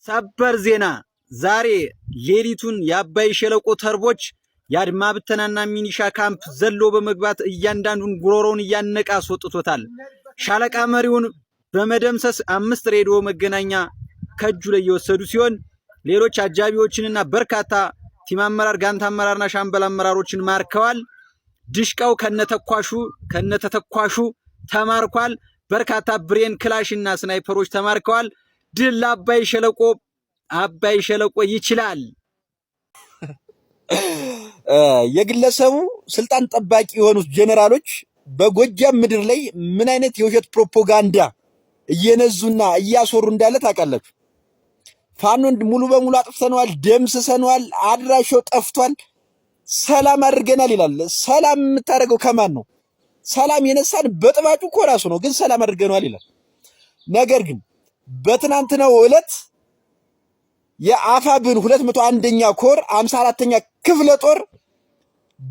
ሰበር ዜና ዛሬ ሌሊቱን የአባይ ሸለቆ ተርቦች የአድማ ብተናና ሚኒሻ ካምፕ ዘሎ በመግባት እያንዳንዱን ጉሮሮውን እያነቀ አስወጥቶታል። ሻለቃ መሪውን በመደምሰስ 5 ሬዲዮ መገናኛ ከእጁ ላይ የወሰዱ ሲሆን ሌሎች አጃቢዎችንና በርካታ ቲም አመራር፣ ጋንታ አመራርና ሻምበል አመራሮችን ማርከዋል። ድሽቃው ከነተተኳሹ ተማርኳል። በርካታ ብሬን ክላሽና ስናይፐሮች ተማርከዋል። ድል ለአባይ ሸለቆ! አባይ ሸለቆ ይችላል። የግለሰቡ ስልጣን ጠባቂ የሆኑት ጀነራሎች በጎጃም ምድር ላይ ምን አይነት የውሸት ፕሮፓጋንዳ እየነዙና እያሶሩ እንዳለ ታውቃላችሁ። ፋኖን ሙሉ በሙሉ አጥፍተነዋል፣ ደምስሰነዋል፣ አድራሻው ጠፍቷል፣ ሰላም አድርገናል ይላል። ሰላም የምታደርገው ከማን ነው? ሰላም የነሳን በጥባጩ እኮ ራሱ ነው፣ ግን ሰላም አድርገናል ይላል። ነገር ግን በትናንትናው ዕለት የአፋብን 201ኛ ኮር 54ኛ ክፍለ ጦር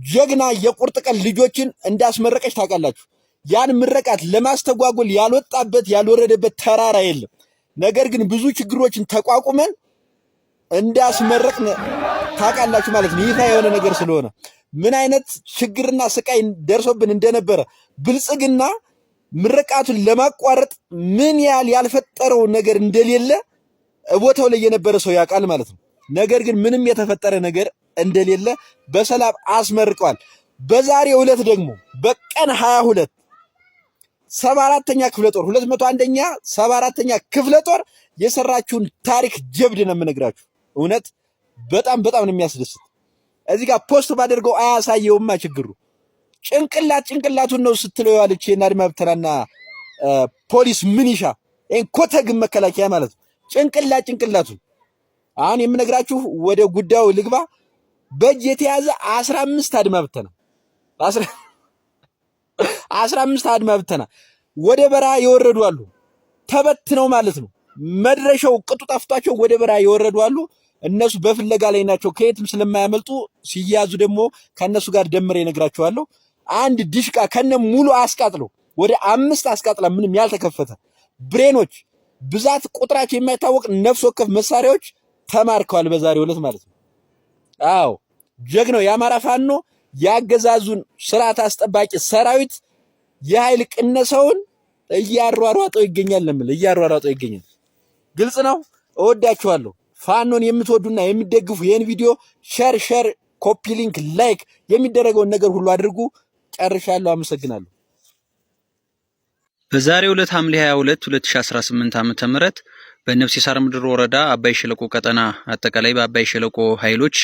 ጀግና የቁርጥ ቀን ልጆችን እንዳስመረቀች ታውቃላችሁ። ያን ምረቃት ለማስተጓጎል ያልወጣበት ያልወረደበት ተራራ የለም። ነገር ግን ብዙ ችግሮችን ተቋቁመን እንዳስመረቅን ታውቃላችሁ ማለት ነው። ይፋ የሆነ ነገር ስለሆነ ምን አይነት ችግርና ስቃይ ደርሶብን እንደነበረ ብልጽግና ምረቃቱን ለማቋረጥ ምን ያልፈጠረው ነገር እንደሌለ ቦታው ላይ የነበረ ሰው ያውቃል ማለት ነው። ነገር ግን ምንም የተፈጠረ ነገር እንደሌለ በሰላም አስመርቀዋል። በዛሬው ዕለት ደግሞ በቀን 22 74ኛ ክፍለ ጦር 201ኛ 74ኛ ክፍለ ጦር የሰራችውን ታሪክ ጀብድ ነው የምነግራችሁ። እውነት በጣም ነው የሚያስደስት። እዚህ ጋር ፖስት ባደርገው አያሳየውማ ችግሩ ጭንቅላቱን ነው ስትለው ያለች የአድማ ብተናና ፖሊስ ምኒሻ ኮተግን መከላከያ ማለት ነው። ጭንቅላቱን አሁን የምነግራችሁ ወደ ጉዳዩ ልግባ። በእጅ የተያዘ 15 አድማ ብተና 15 አድማ ብተና ወደ በረሃ የወረዱ አሉ። ተበትነው ማለት ነው። መድረሻው ቅጡ ጠፍቷቸው ወደ በረሃ የወረዱ አሉ። እነሱ በፍለጋ ላይ ናቸው። ከየትም ስለማያመልጡ ሲያዙ ደግሞ ከነሱ ጋር ደምሬ እነግራችኋለሁ። አንድ ድሽቃ ከነ ሙሉ አስቃጥለው ወደ 5 አስቃጥላ ምንም ያልተከፈተ ብሬኖች ብዛት ቁጥራቸው የማይታወቅ ነፍስ ወከፍ መሳሪያዎች ተማርከዋል በዛሬው ዕለት ማለት ነው። አዎ ጀግናው የአማራ ፋኖ ያገዛዙን ስርዓት አስጠባቂ ሰራዊት የኃይል ቅነሳውን እያሯሯጠው ይገኛል። እያሯሯጠው ይገኛል። ግልጽ ነው። እወዳችኋለሁ። ፋኖን የምትወዱና የምትደግፉ ይህን ቪዲዮ ሼር፣ ኮፒ ሊንክ፣ ላይክ የሚደረገውን ነገር ሁሉ አድርጉ። ጨርሻለሁ። አመሰግናለሁ። በዛሬው ዕለት ሐምሌ 22 2018 ዓ.ም በነፍሴ ሳር ምድር ወረዳ አባይ ሸለቆ ቀጠና አጠቃላይ በአባይ ሸለቆ ኃይሎች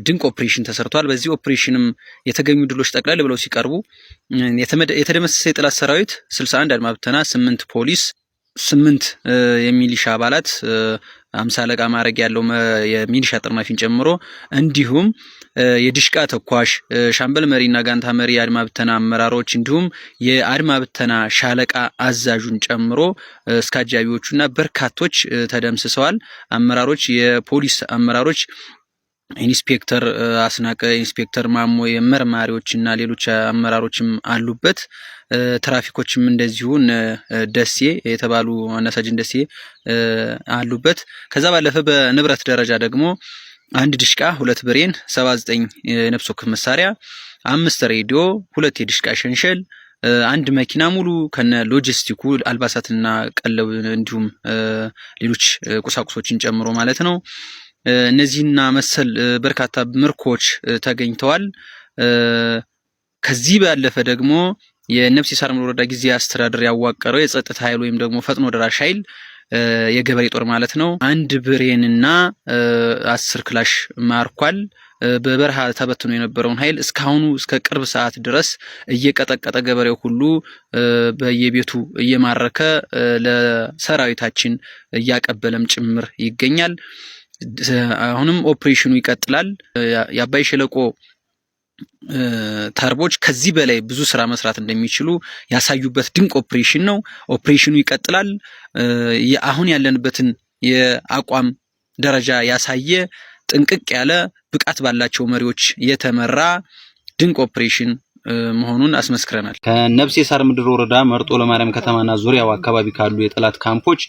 ድንቅ ኦፕሬሽን ተሰርቷል። በዚህ ኦፕሬሽንም የተገኙ ድሎች ጠቅላላ ብለው ሲቀርቡ የተደመሰሰ የጠላት ሰራዊት 61 አድማ ብተና፣ 8 ፖሊስ፣ 8 የሚሊሻ አባላት፣ 50 አለቃ ማዕረግ ያለው የሚሊሻ ጥርማፊን ጨምሮ እንዲሁም የድሽቃ ተኳሽ ሻምበል መሪና ጋንታ መሪ የአድማ ብተና አመራሮች እንዲሁም የአድማ ብተና ሻለቃ አዛዡን ጨምሮ እስከ አጃቢዎቹና በርካቶች ተደምስሰዋል። አመራሮች የፖሊስ አመራሮች ኢንስፔክተር አስናቀ፣ ኢንስፔክተር ማሞ፣ የመርማሪዎችና ሌሎች አመራሮችም አሉበት። ትራፊኮችም እንደዚሁ ደሴ የተባሉ አናሳጅን ደሴ አሉበት። ከዛ ባለፈ በንብረት ደረጃ ደግሞ 1 ድሽቃ፣ 2 ብሬን፣ 79 የነፍስ ወከፍ መሳሪያ፣ 5 ሬዲዮ፣ 2 የድሽቃ ሸንሸል፣ 1 መኪና ሙሉ ከነ ሎጂስቲኩ አልባሳትና ቀለብ እንዲሁም ሌሎች ቁሳቁሶችን ጨምሮ ማለት ነው። እነዚህና መሰል በርካታ ምርኮች ተገኝተዋል። ከዚህ ባለፈ ደግሞ የነፍሴ ሳር ምድር ወረዳ ጊዜያዊ አስተዳደር ያዋቀረው የጸጥታ ኃይል ወይም ደግሞ ፈጥኖ ደራሽ ኃይል የገበሬ ጦር ማለት ነው 1 ብሬንና 10 ክላሽ ማርኳል። በበረሃ ተበትኖ የነበረውን ኃይል እስካሁኑ እስከ ቅርብ ሰዓት ድረስ እየቀጠቀጠ ገበሬው ሁሉ በየቤቱ እየማረከ ለሰራዊታችን እያቀበለም ጭምር ይገኛል። አሁንም ኦፕሬሽኑ ይቀጥላል። የአባይ ሸለቆ ተርቦች ከዚህ በላይ ብዙ ስራ መስራት እንደሚችሉ ያሳዩበት ድንቅ ኦፕሬሽን ነው። ኦፕሬሽኑ ይቀጥላል። አሁን ያለንበትን የአቋም ደረጃ ያሳየ ጥንቅቅ ያለ ብቃት ባላቸው መሪዎች የተመራ ድንቅ ኦፕሬሽን መሆኑን አስመስክረናል። ከነፍሴ ሳር ምድር ወረዳ መርጦ ለማርያም ከተማና ዙሪያው አካባቢ ካሉ የጠላት ካምፖች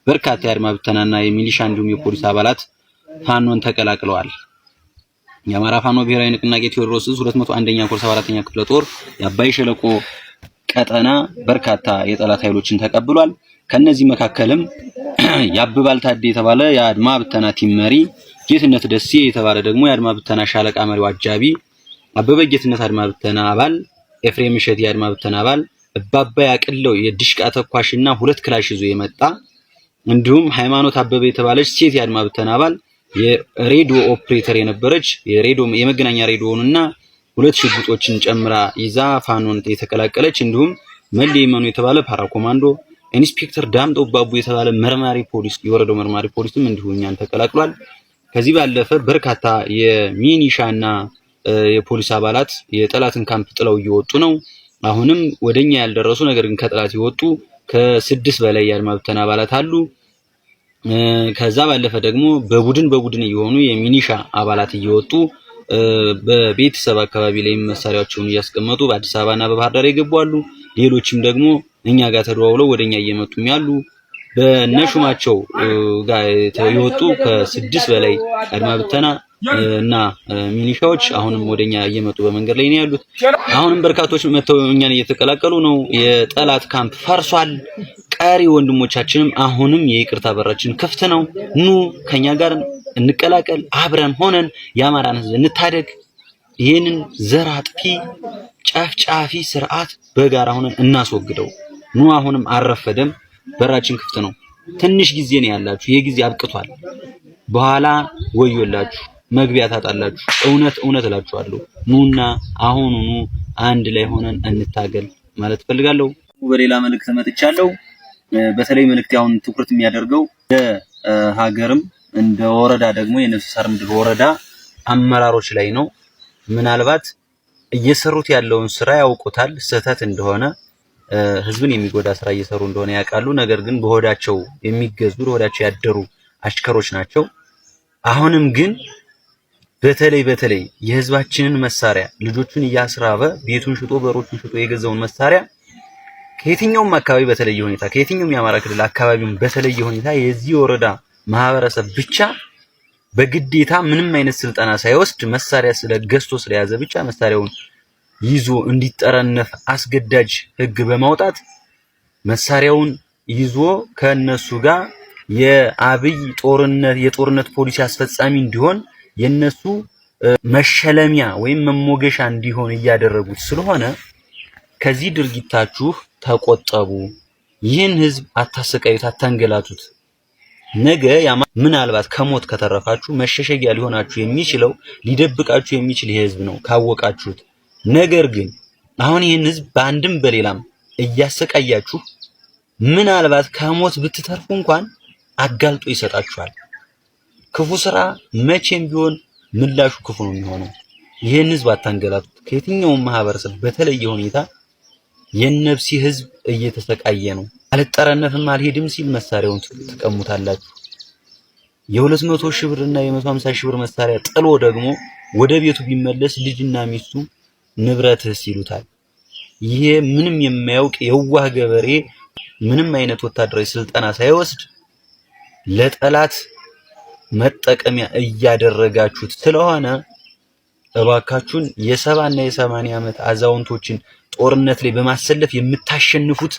በርካታ የአድማ ብተናና የሚሊሻ እንዲሁም የፖሊስ አባላት ፋኖን ተቀላቅለዋል። የአማራ ፋኖ ብሔራዊ ንቅናቄ ቴዎድሮስ 201ኛ ኮር 74ኛ ክፍለ ጦር የአባይ ሸለቆ ቀጠና በርካታ የጠላት ኃይሎችን ተቀብሏል። ከነዚህ መካከልም ያብባል ታዴ የተባለ የአድማ ብተና ቲም መሪ፣ ጌትነት ደሴ የተባለ ደግሞ የአድማ ብተና ሻለቃ መሪው አጃቢ፣ አበበ ጌትነት አድማ ብተና አባል፣ ኤፍሬም እሸት የአድማ ብተና አባል፣ እባባ ያቅለው የድሽቃ ተኳሽና 2 ክላሽ ይዞ የመጣ እንዲሁም ሃይማኖት አበበ የተባለች ሴት የአድማ ብተና አባል የሬዲዮ ኦፕሬተር የነበረች የመገናኛ ሬዲዮንና 2 ሽጉጦችን ጨምራ ይዛ ፋኖን የተቀላቀለች እንዲሁም መለየመኑ የተባለ ፓራ ኮማንዶ፣ ኢንስፔክተር ዳምጠው ባቡ የተባለ መርማሪ ፖሊስ የወረዳው መርማሪ ፖሊስም እንዲሁ እኛን ተቀላቅሏል። ከዚህ ባለፈ በርካታ የሚኒሻና የፖሊስ አባላት የጠላትን ካምፕ ጥለው እየወጡ ነው። አሁንም ወደኛ ያልደረሱ ነገር ግን ከጠላት የወጡ ከ6 በላይ የአድማ ብተና አባላት አሉ። ከዛ ባለፈ ደግሞ በቡድን እየሆኑ የሚኒሻ አባላት እየወጡ በቤተሰብ አካባቢ ላይ መሳሪያዎችን እያስቀመጡ በአዲስ አበባና በባህር ዳር ይገባሉ። ሌሎችም ደግሞ እኛ ጋር ተደዋውለው ወደኛ እየመጡም ያሉ በነሹማቸው ጋር የወጡ ከ6 በላይ አድማ ብተና እና ሚሊሻዎች አሁንም ወደኛ እየመጡ በመንገድ ላይ ነው ያሉት። አሁንም በርካቶች መተው እኛን እየተቀላቀሉ ነው። የጠላት ካምፕ ፈርሷል። ቀሪ ወንድሞቻችንም አሁንም የይቅርታ በራችን ክፍት ነው። ኑ ከኛ ጋር እንቀላቀል፣ አብረን ሆነን የአማራን ሕዝብ እንታደግ። ይህንን ዘር አጥፊ ጨፍጫፊ ስርዓት በጋራ ሆነን እናስወግደው። ኑ አሁንም አረፈደም፣ በራችን ክፍት ነው። ትንሽ ጊዜ ነው ያላችሁ። ይሄ ጊዜ አብቅቷል። በኋላ ወዮላችሁ፣ መግቢያ ታጣላችሁ። እውነት እላችኋለሁ። ኑና አሁኑኑ አንድ ላይ ሆነን እንታገል ማለት ፈልጋለሁ። በሌላ መልእክት መጥቻለሁ። በተለይ መልእክት አሁን ትኩረት የሚያደርገው ሀገርም እንደ ወረዳ ደግሞ የነፍስ ሳር ምድር ወረዳ አመራሮች ላይ ነው። ምናልባት እየሰሩት ያለውን ስራ ያውቁታል፣ ስህተት እንደሆነ ህዝብን የሚጎዳ ስራ እየሰሩ እንደሆነ ያውቃሉ። ነገር ግን በሆዳቸው የሚገዙ በሆዳቸው ያደሩ አሽከሮች ናቸው። አሁንም ግን በተለይ የህዝባችንን መሳሪያ ልጆቹን እያስራበ ቤቱን ሽጦ በሮቹን ሽጦ የገዛውን መሳሪያ ከየትኛውም አካባቢ በተለየ ሁኔታ ከየትኛውም የአማራ ክልል አካባቢውን በተለየ ሁኔታ የዚህ ወረዳ ማህበረሰብ ብቻ በግዴታ ምንም አይነት ስልጠና ሳይወስድ መሳሪያ ስለገዝቶ ስለያዘ ብቻ መሳሪያውን ይዞ እንዲጠረነፍ አስገዳጅ ህግ በማውጣት መሳሪያውን ይዞ ከነሱ ጋር የአብይ የጦርነት ፖሊሲ አስፈጻሚ እንዲሆን የነሱ መሸለሚያ ወይም መሞገሻ እንዲሆን እያደረጉት ስለሆነ ከዚህ ድርጊታችሁ ተቆጠቡ። ይህን ህዝብ አታሰቃዩት፣ አታንገላቱት። ነገ ምናልባት ከሞት ከተረፋችሁ መሸሸጊያ ሊሆናችሁ የሚችለው ሊደብቃችሁ የሚችል ህዝብ ነው ካወቃችሁት። ነገር ግን አሁን ይህን ህዝብ በአንድም በሌላም እያሰቃያችሁ ምናልባት ከሞት ብትተርፉ እንኳን አጋልጦ ይሰጣችኋል። ክፉ ስራ መቼም ቢሆን ምላሹ ክፉ ነው የሚሆነው። ይህን ህዝብ አታንገላቱት። ከየትኛውም ማህበረሰብ በተለየ ሁኔታ የነፍሲ ህዝብ እየተሰቃየ ነው። አልጠረነፍም አልሄድም ሲል መሳሪያውን ትቀሙታላችሁ። የ200 ሺህ ብርና የ150 ሺህ ብር መሳሪያ ጥሎ ደግሞ ወደ ቤቱ ቢመለስ ልጅና ሚስቱ ንብረትስ ይሉታል። ይሄ ምንም የማያውቅ የዋህ ገበሬ ምንም አይነት ወታደራዊ ስልጠና ሳይወስድ ለጠላት መጠቀሚያ እያደረጋችሁት ስለሆነ እባካችሁን የ70 እና የ80 ዓመት አዛውንቶችን ጦርነት ላይ በማሰለፍ የምታሸንፉት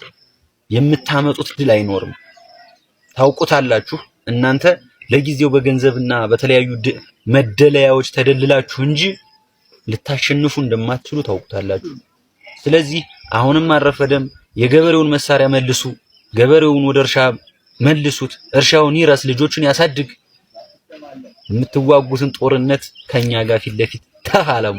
የምታመጡት ድል አይኖርም። ታውቁታላችሁ። እናንተ ለጊዜው በገንዘብና በተለያዩ መደለያዎች ተደልላችሁ እንጂ ልታሸንፉ እንደማትችሉ ታውቁታላችሁ። ስለዚህ አሁንም አረፈደም። የገበሬውን መሳሪያ መልሱ። ገበሬውን ወደ እርሻ መልሱት። እርሻውን ይረስ፣ ልጆቹን ያሳድግ። የምትዋጉትን ጦርነት ከኛ ጋር ፊት ለፊት ተፋለሙ።